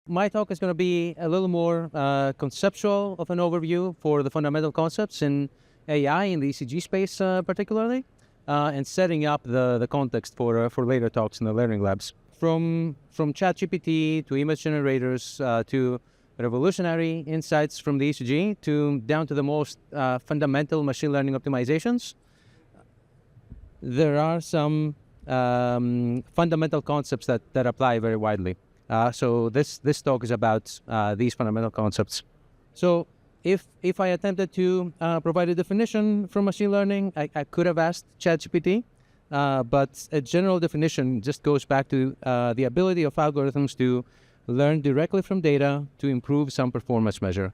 My talk is going to be a little more conceptual of an overview for the fundamental concepts in AI in the ECG space particularly, and setting up the context for later talks in the learning labs. From ChatGPT to image generators to revolutionary insights from the ECG to down to the most fundamental machine learning optimizations, there are some fundamental concepts that apply very widely. So this talk is about these fundamental concepts. So if I attempted to provide a definition from machine learning, I could have asked ChatGPT, but a general definition just goes back to the ability of algorithms to learn directly from data to improve some performance measure.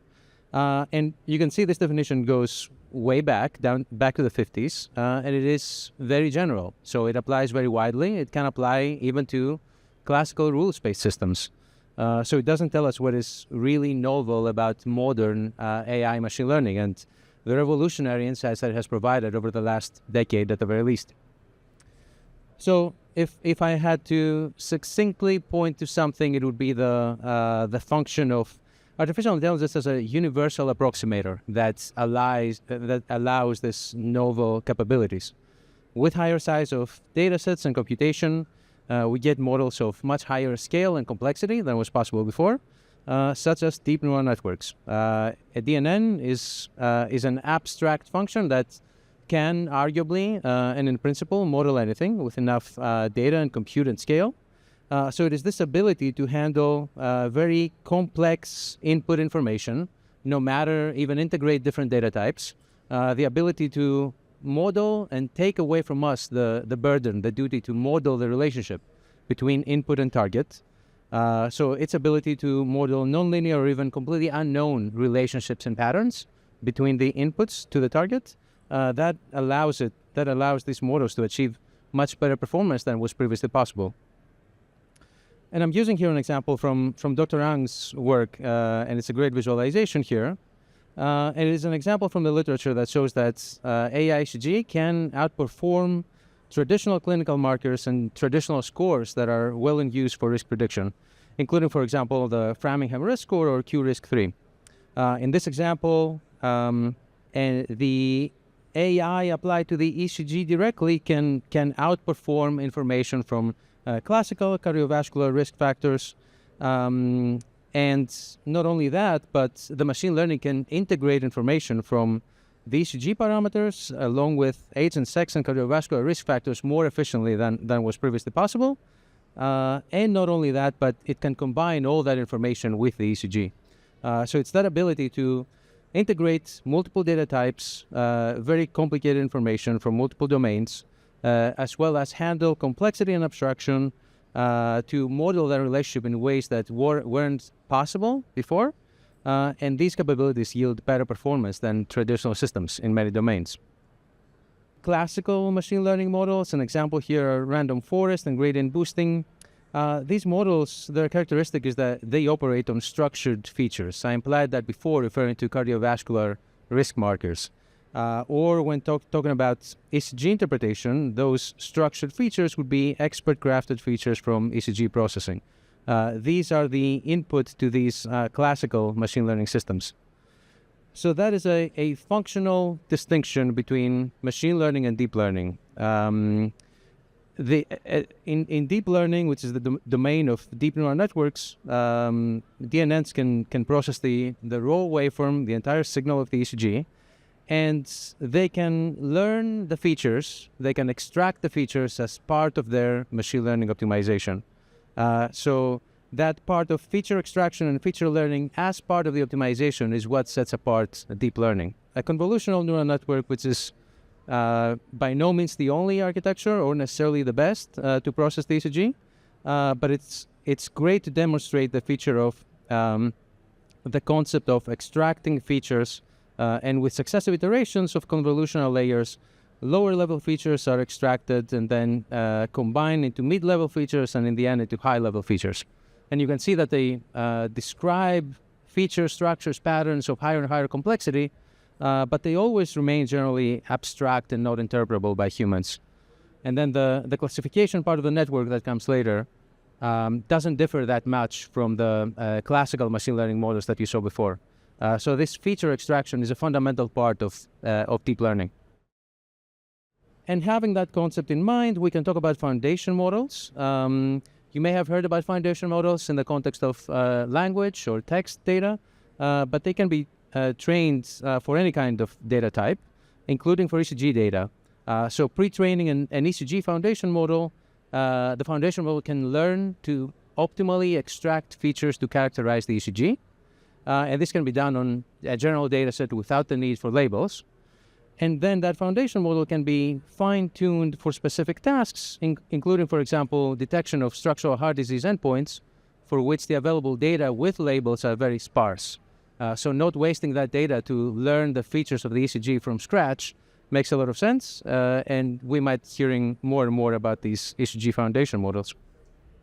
And you can see this definition goes way back to the 50s, and it is very general. So it applies very widely. It can apply even to classical rules-based systems. So it doesn't tell us what is really novel about modern AI machine learning and the revolutionary insights that it has provided over the last decade at the very least. So if I had to succinctly point to something, it would be the function of artificial intelligence as a universal approximator that allows this novel capabilities. With higher size of data sets and computation, we get models of much higher scale and complexity than was possible before, such as deep neural networks. A DNN is an abstract function that can arguably and in principle model anything with enough data and compute and scale. So it is this ability to handle very complex input information, no matter even integrate different data types, the ability to model and take away from us the burden, the duty to model the relationship between input and target. So its ability to model nonlinear or even completely unknown relationships and patterns between the inputs to the target, that allows these models to achieve much better performance than was previously possible. And I'm using here an example from Dr. Ang's work, and it's a great visualization here. And it is an example from the literature that shows that AI ECG can outperform traditional clinical markers and traditional scores that are well in use for risk prediction, including, for example, the Framingham risk score or Q-risk-3. In this example, and the AI applied to the ECG directly can outperform information from classical cardiovascular risk factors. And not only that, but the machine learning can integrate information from the ECG parameters along with age and sex and cardiovascular risk factors more efficiently than was previously possible. And not only that, but it can combine all that information with the ECG. So it's that ability to integrate multiple data types, very complicated information from multiple domains, as well as handle complexity and abstraction to model that relationship in ways that weren't possible before. And these capabilities yield better performance than traditional systems in many domains. Classical machine learning models, an example here are random forest and gradient boosting. These models, their characteristic is that they operate on structured features. I implied that before, referring to cardiovascular risk markers. Or when talking about ECG interpretation, those structured features would be expert-crafted features from ECG processing. These are the input to these classical machine learning systems. So that is a functional distinction between machine learning and deep learning. In deep learning, which is the domain of deep neural networks, DNNs can process the raw waveform, the entire signal of the ECG, and they can learn the features, they can extract the features as part of their machine learning optimization. So that part of feature extraction and feature learning as part of the optimization is what sets apart deep learning. A convolutional neural network, which is by no means the only architecture or necessarily the best to process the ECG, but it's great to demonstrate the feature of the concept of extracting features, and with successive iterations of convolutional layers, lower level features are extracted and then combined into mid-level features and in the end into high-level features. And you can see that they describe feature structures, patterns of higher and higher complexity, but they always remain generally abstract and not interpretable by humans. And then the classification part of the network that comes later doesn't differ that much from the classical machine learning models that you saw before. So this feature extraction is a fundamental part of deep learning. And having that concept in mind, we can talk about foundation models. You may have heard about foundation models in the context of language or text data, but they can be trained for any kind of data type, including for ECG data. So pre-training an ECG foundation model, the foundation model can learn to optimally extract features to characterize the ECG. And this can be done on a general data set without the need for labels. And then that foundation model can be fine-tuned for specific tasks, including, for example, detection of structural heart disease endpoints for which the available data with labels are very sparse. So not wasting that data to learn the features of the ECG from scratch makes a lot of sense. And we might hearing more and more about these ECG foundation models.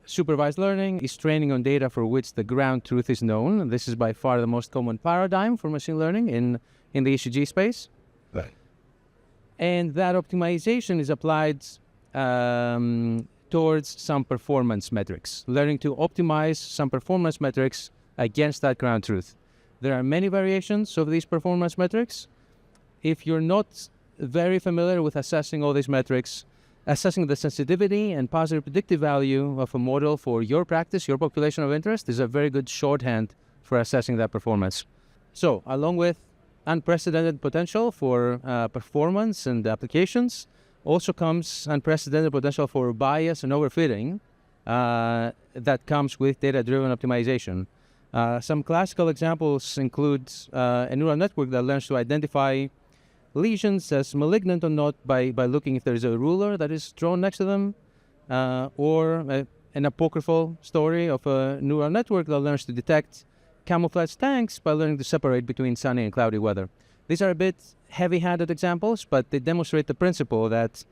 Supervised learning is training on data for which the ground truth is known. This is by far the most common paradigm for machine learning in the ECG space. Right. And that optimization is applied towards some performance metrics, learning to optimize some performance metrics against that ground truth. There are many variations of these performance metrics. If you're not very familiar with assessing all these metrics, assessing the sensitivity and positive predictive value of a model for your practice, your population of interest, is a very good shorthand for assessing that performance. So, along with unprecedented potential for performance and applications, also comes unprecedented potential for bias and overfitting that comes with data-driven optimization. Some classical examples include a neural network that learns to identify lesions as malignant or not by looking if there's a ruler that is drawn next to them, or an apocryphal story of a neural network that learns to detect camouflage tanks by learning to separate between sunny and cloudy weather. These are a bit heavy-handed examples, but they demonstrate the principle that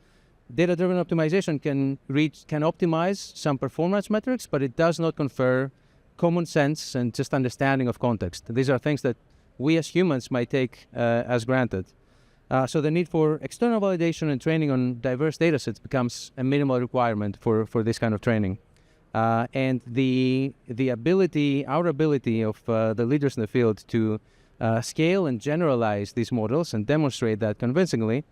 data-driven optimization can optimize some performance metrics, but it does not confer common sense and just understanding of context. These are things that we as humans might take as granted. So the need for external validation and training on diverse data sets becomes a minimal requirement for this kind of training. And our ability of the leaders in the field to scale and generalize these models and demonstrate that convincingly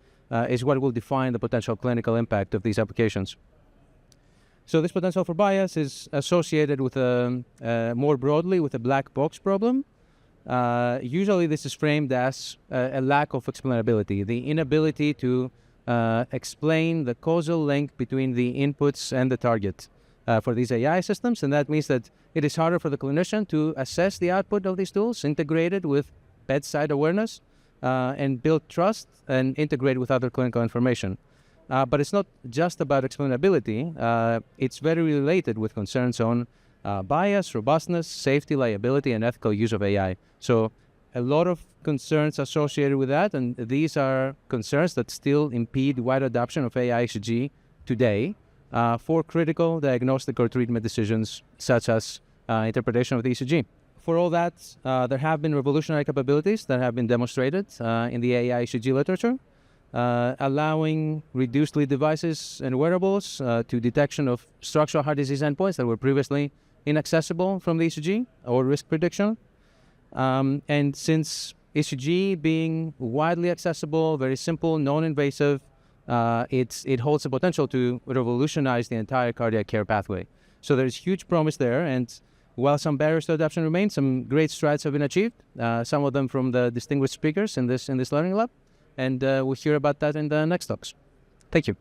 is what will define the potential clinical impact of these applications. So this potential for bias is associated with more broadly with a black box problem. Usually this is framed as a lack of explainability, the inability to explain the causal link between the inputs and the target for these AI systems. And that means that it is harder for the clinician to assess the output of these tools, integrated with bedside awareness, and build trust and integrate with other clinical information. But it's not just about explainability. It's very related with concerns on bias, robustness, safety, liability, and ethical use of AI. So a lot of concerns associated with that, and these are concerns that still impede wide adoption of AI ECG today for critical diagnostic or treatment decisions, such as interpretation of the ECG. For all that, there have been revolutionary capabilities that have been demonstrated in the AI ECG literature, allowing reduced lead devices and wearables to detection of structural heart disease endpoints that were previously inaccessible from the ECG or risk prediction. And since ECG being widely accessible, very simple, non-invasive, it holds the potential to revolutionize the entire cardiac care pathway. So there's huge promise there, and while some barriers to adoption remain, some great strides have been achieved, some of them from the distinguished speakers in this learning lab, and we'll hear about that in the next talks. Thank you.